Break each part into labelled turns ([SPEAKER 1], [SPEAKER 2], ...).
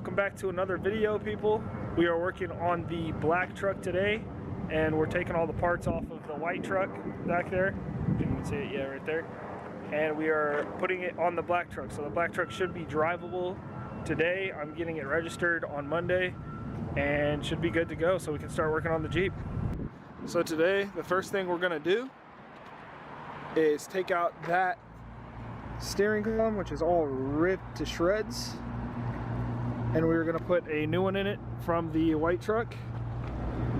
[SPEAKER 1] Welcome back to another video, people. We are working on the black truck today, and we're taking all the parts off of the white truck back there. You can see it, yeah, right there. And we are putting it on the black truck. So the black truck should be drivable today. I'm getting it registered on Monday and should be good to go so we can start working on the Jeep. So today, the first thing we're gonna do is take out that steering column, which is all ripped to shreds, and we're gonna put a new one in it from the white truck.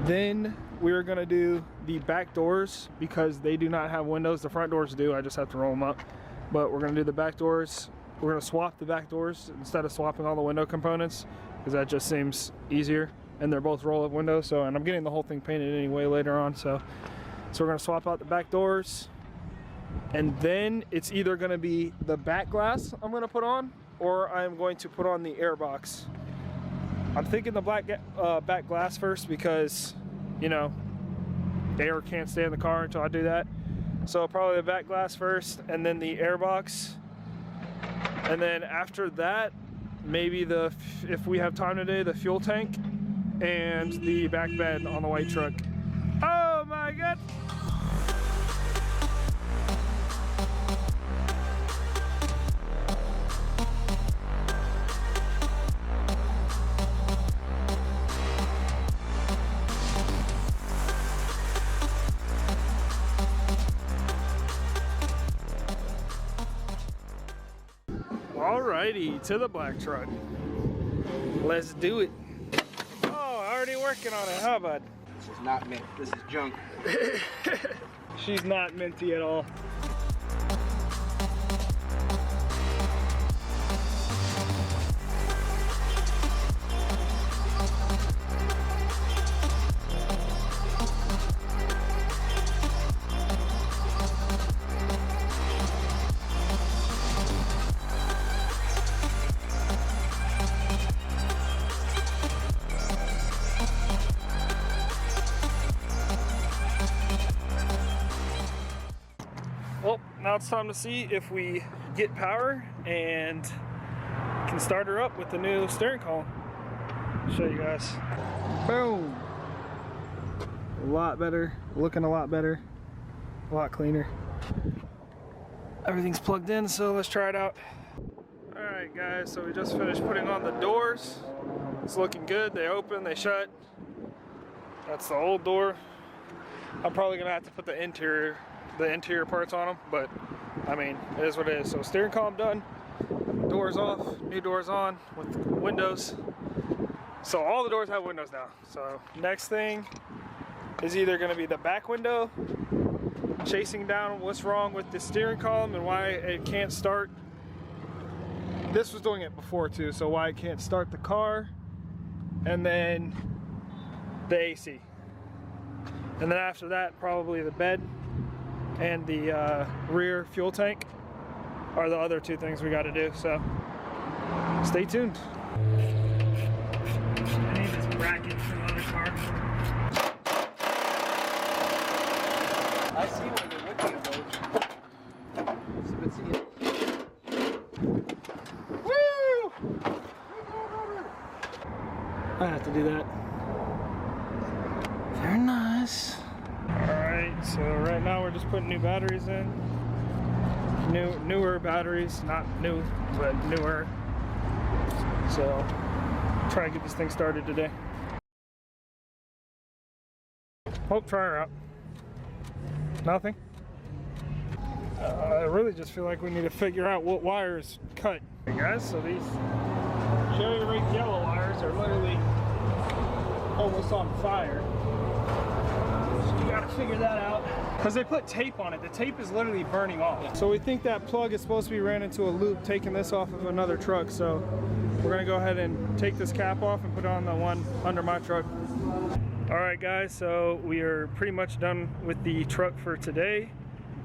[SPEAKER 1] Then we're gonna do the back doors because they do not have windows. The front doors do, I just have to roll them up. But we're gonna do the back doors. We're gonna swap the back doors instead of swapping all the window components because that just seems easier, and they're both roll-up windows. So, and I'm getting the whole thing painted anyway later on. So we're gonna swap out the back doors, and then it's either gonna be the back glass I'm gonna put on, or I'm going to put on the air box. I'm thinking the back glass first because, you know, air can't stay in the car until I do that. So probably the back glass first, and then the air box. And then after that, maybe if we have time today, the fuel tank and the back bed on the white truck. Oh my God! Alrighty, to the black truck. Let's do it. Oh, already working on it, huh, bud?
[SPEAKER 2] This is not mint. This is junk.
[SPEAKER 1] She's not minty at all. Well, now it's time to see if we get power and can start her up with the new steering column. I'll show you guys. Boom! A lot better, looking a lot better, a lot cleaner. Everything's plugged in, so let's try it out. Alright guys, so we just finished putting on the doors. It's looking good, they open, they shut. That's the old door. I'm probably gonna have to put the interior parts on them, but I mean, it is what it is. So steering column done, doors off, new doors on with windows. So all the doors have windows now. So next thing is either going to be the back window, chasing down what's wrong with the steering column and why it can't start. This was doing it before too, so why it can't start the car, and then the AC. And then after that, probably the bed and the rear fuel tank are the other two things we got to do, so stay tuned. I need this bracket from the other car.
[SPEAKER 2] I see why they're looking at those. Let's see it.
[SPEAKER 1] Woo! I have to do that. Very nice. Alright, so right now we're just putting new batteries in. Newer batteries, not new, but newer. So, try to get this thing started today. Oh, try her out. Nothing? I really just feel like we need to figure out what wires cut. Hey guys, so these cherry rig yellow wires are literally almost on fire. You gotta figure that out. Because they put tape on it. The tape is literally burning off. Yeah. So we think that plug is supposed to be ran into a loop taking this off of another truck. So we're gonna go ahead and take this cap off and put it on the one under my truck. Alright guys, so we are pretty much done with the truck for today.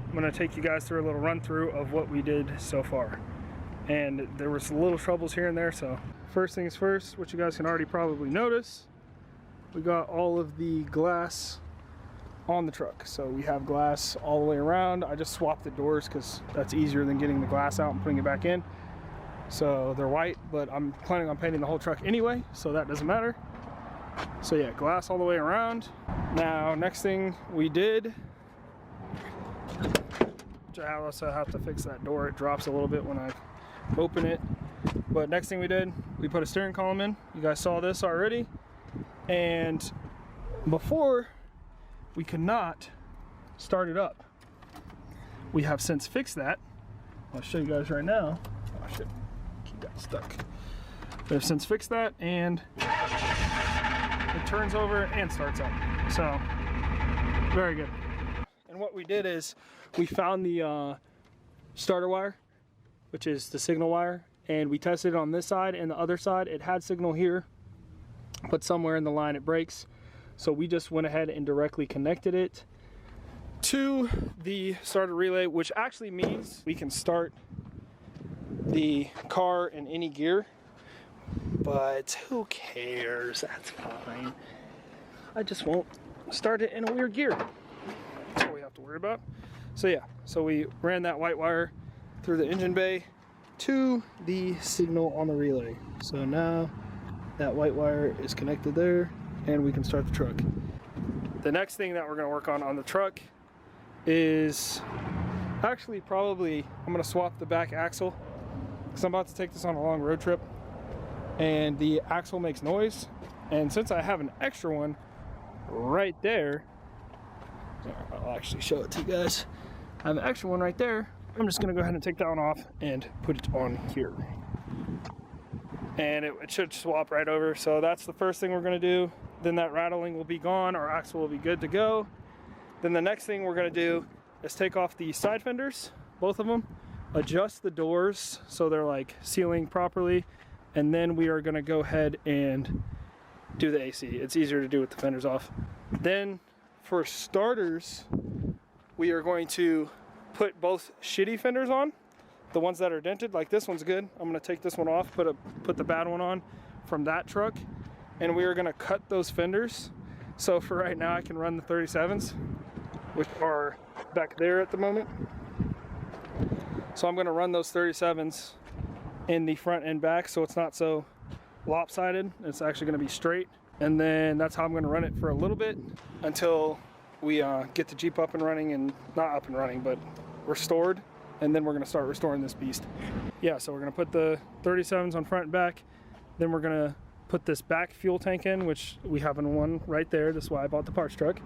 [SPEAKER 1] I'm gonna take you guys through a little run through of what we did so far. And there was little troubles here and there, so first things first, what you guys can already probably notice, we got all of the glass on the truck. So we have glass all the way around. I just swapped the doors because that's easier than getting the glass out and putting it back in. So they're white, but I'm planning on painting the whole truck anyway, so that doesn't matter. So yeah, glass all the way around. Now, next thing we did, which I also have to fix that door. It drops a little bit when I open it. But next thing we did, we put a steering column in. You guys saw this already. And before, we could not start it up. We have since fixed that. I'll show you guys right now. Oh shit, keep that stuck. We have since fixed that, and it turns over and starts up. So, very good. And what we did is, we found the starter wire, which is the signal wire, and we tested it on this side and the other side. It had signal here, but somewhere in the line it breaks. So we just went ahead and directly connected it to the starter relay, which actually means we can start the car in any gear, but who cares? That's fine. I just won't start it in a weird gear. That's all we have to worry about. So yeah, so we ran that white wire through the engine bay to the signal on the relay. So now that white wire is connected there, and we can start the truck. The next thing that we're going to work on the truck is actually probably, I'm going to swap the back axle, because I'm about to take this on a long road trip, and the axle makes noise. And since I have an extra one right there, I'll actually show it to you guys. I have an extra one right there. I'm just going to go ahead and take that one off and put it on here. And it should swap right over. So that's the first thing we're going to do. Then that rattling will be gone. Our axle will be good to go. Then the next thing we're going to do is take off the side fenders, both of them, adjust the doors so they're like sealing properly, and then we are going to go ahead and do the AC. It's easier to do with the fenders off. Then for starters, we are going to put both shitty fenders on, the ones that are dented. Like this one's good. I'm going to take this one off, put the bad one on from that truck, and we are going to cut those fenders. So for right now, I can run the 37s, which are back there at the moment. So I'm going to run those 37s in the front and back, so it's not so lopsided. It's actually going to be straight. And then that's how I'm going to run it for a little bit until we get the Jeep up and running, and not up and running, but restored. And then we're going to start restoring this beast. Yeah, so we're going to put the 37s on front and back. Then we're going to put this back fuel tank in, which we have in one right there. That's why I bought the parts truck.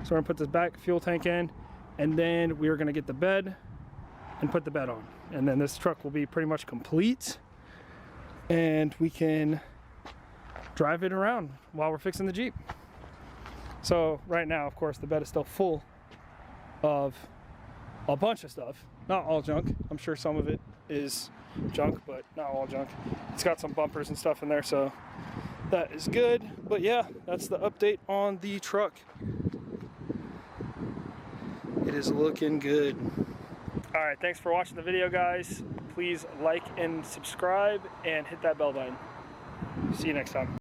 [SPEAKER 1] So we're going to put this back fuel tank in, and then we are going to get the bed and put the bed on. And then this truck will be pretty much complete, and we can drive it around while we're fixing the Jeep. So right now, of course, the bed is still full of a bunch of stuff. Not all junk. I'm sure some of it is junk, but not all junk. It's got some bumpers and stuff in there, so that is good. But yeah, that's the update on the truck. It is looking good. All right, thanks for watching the video, guys. Please like and subscribe and hit that bell button. See you next time.